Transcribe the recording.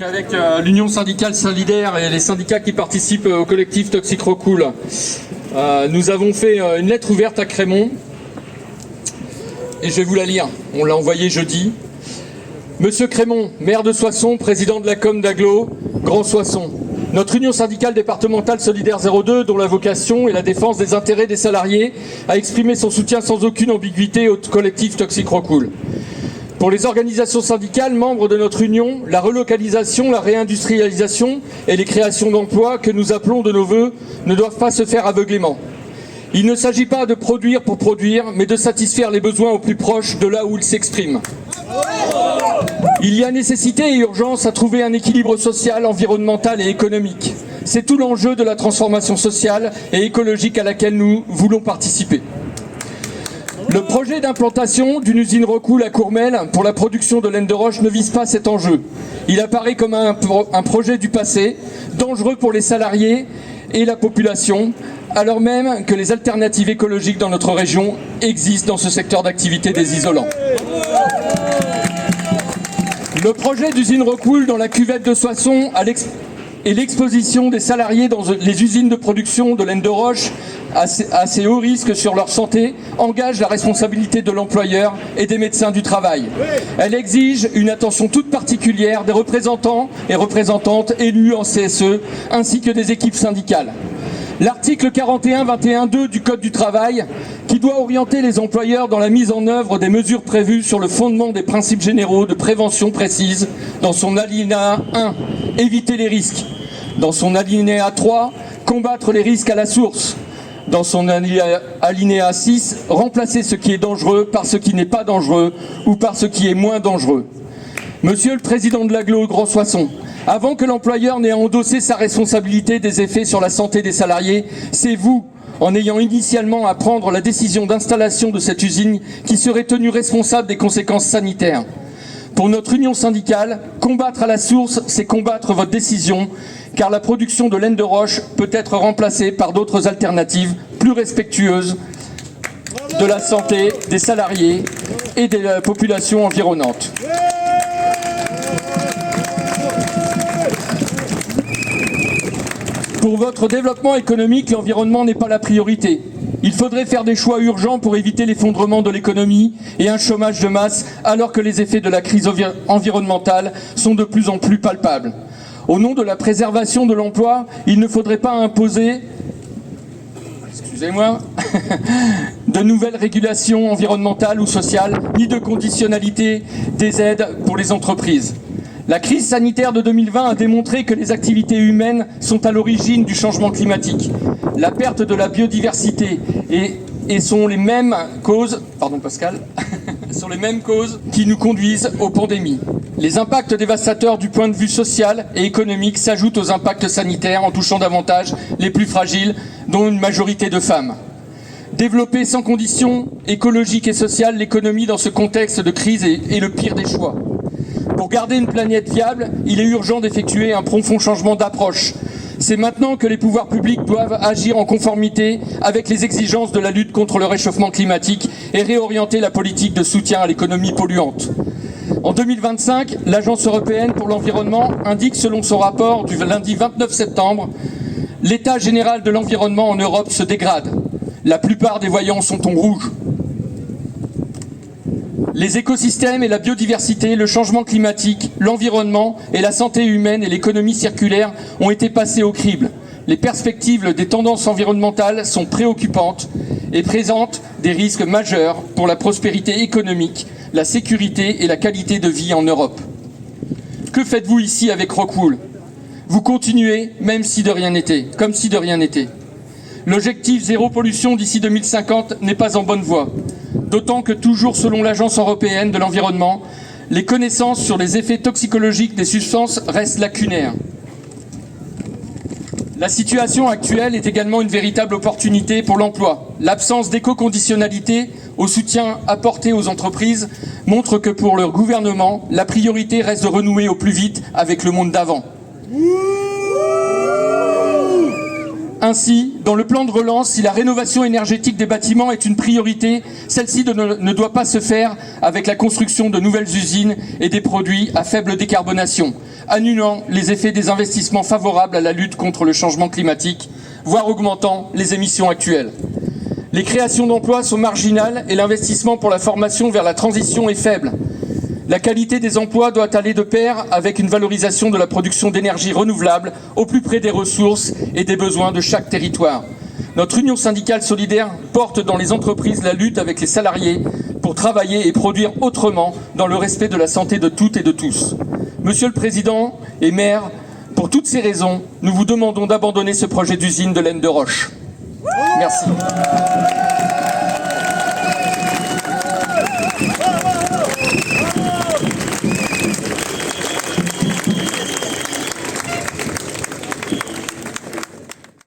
Avec l'Union syndicale solidaire et les syndicats qui participent au collectif Toxic Rockwool, nous avons fait une lettre ouverte à Crémont et je vais vous la lire. On l'a envoyée jeudi. Monsieur Crémont, maire de Soissons, président de la com d'Aglo, Grand Soissons. Notre Union syndicale départementale solidaire 02, dont la vocation est la défense des intérêts des salariés, a exprimé son soutien sans aucune ambiguïté au collectif Toxic Rockwool. Pour les organisations syndicales membres de notre union, la relocalisation, la réindustrialisation et les créations d'emplois que nous appelons de nos vœux ne doivent pas se faire aveuglément. Il ne s'agit pas de produire pour produire, mais de satisfaire les besoins au plus proche de là où ils s'expriment. Il y a nécessité et urgence à trouver un équilibre social, environnemental et économique. C'est tout l'enjeu de la transformation sociale et écologique à laquelle nous voulons participer. Le projet d'implantation d'une usine Rockwool à Courmel pour la production de laine de roche ne vise pas cet enjeu. Il apparaît comme un projet du passé, dangereux pour les salariés et la population, alors même que les alternatives écologiques dans notre région existent dans ce secteur d'activité des isolants. Le projet d'usine Rockwool dans la cuvette de Soissons et l'exposition des salariés dans les usines de production de laine de roche à ces hauts risques sur leur santé engage la responsabilité de l'employeur et des médecins du travail. Elle exige une attention toute particulière des représentants et représentantes élus en CSE ainsi que des équipes syndicales. L'article 41-21-2 du Code du travail, qui doit orienter les employeurs dans la mise en œuvre des mesures prévues sur le fondement des principes généraux de prévention précise, dans son alinéa 1, éviter les risques. Dans son alinéa 3, combattre les risques à la source. Dans son alinéa 6, remplacer ce qui est dangereux par ce qui n'est pas dangereux ou par ce qui est moins dangereux. Monsieur le président de l'Aglo Grand Soissons, avant que l'employeur n'ait endossé sa responsabilité des effets sur la santé des salariés, c'est vous, en ayant initialement à prendre la décision d'installation de cette usine, qui serait tenu responsable des conséquences sanitaires. Pour notre union syndicale, combattre à la source, c'est combattre votre décision, car la production de laine de roche peut être remplacée par d'autres alternatives plus respectueuses de la santé des salariés et de la population environnante. Pour votre développement économique, l'environnement n'est pas la priorité. Il faudrait faire des choix urgents pour éviter l'effondrement de l'économie et un chômage de masse, alors que les effets de la crise environnementale sont de plus en plus palpables. Au nom de la préservation de l'emploi, il ne faudrait pas imposer, de nouvelles régulations environnementales ou sociales, ni de conditionnalité des aides pour les entreprises. La crise sanitaire de 2020 a démontré que les activités humaines sont à l'origine du changement climatique. La perte de la biodiversité et sont les mêmes causes, sont les mêmes causes qui nous conduisent aux pandémies. Les impacts dévastateurs du point de vue social et économique s'ajoutent aux impacts sanitaires en touchant davantage les plus fragiles, dont une majorité de femmes. Développer sans conditions écologiques et sociales l'économie dans ce contexte de crise est le pire des choix. Pour garder une planète viable, il est urgent d'effectuer un profond changement d'approche. C'est maintenant que les pouvoirs publics doivent agir en conformité avec les exigences de la lutte contre le réchauffement climatique et réorienter la politique de soutien à l'économie polluante. En 2025, l'Agence européenne pour l'environnement indique, selon son rapport du lundi 29 septembre, l'état général de l'environnement en Europe se dégrade. La plupart des voyants sont en rouge. Les écosystèmes et la biodiversité, le changement climatique, l'environnement et la santé humaine et l'économie circulaire ont été passés au crible. Les perspectives des tendances environnementales sont préoccupantes et présentent des risques majeurs pour la prospérité économique, la sécurité et la qualité de vie en Europe. Que faites-vous ici avec Rockwool ? Vous continuez même si de rien n'était, comme si de rien n'était. L'objectif zéro pollution d'ici 2050 n'est pas en bonne voie. D'autant que, toujours selon l'Agence européenne de l'environnement, les connaissances sur les effets toxicologiques des substances restent lacunaires. La situation actuelle est également une véritable opportunité pour l'emploi. L'absence d'éco-conditionnalité au soutien apporté aux entreprises montre que pour le gouvernement, la priorité reste de renouer au plus vite avec le monde d'avant. Ainsi, dans le plan de relance, si la rénovation énergétique des bâtiments est une priorité, celle-ci ne doit pas se faire avec la construction de nouvelles usines et des produits à faible décarbonation, annulant les effets des investissements favorables à la lutte contre le changement climatique, voire augmentant les émissions actuelles. Les créations d'emplois sont marginales et l'investissement pour la formation vers la transition est faible. La qualité des emplois doit aller de pair avec une valorisation de la production d'énergie renouvelable au plus près des ressources et des besoins de chaque territoire. Notre Union syndicale solidaire porte dans les entreprises la lutte avec les salariés pour travailler et produire autrement dans le respect de la santé de toutes et de tous. Monsieur le Président et maire, pour toutes ces raisons, nous vous demandons d'abandonner ce projet d'usine de laine de roche. Merci.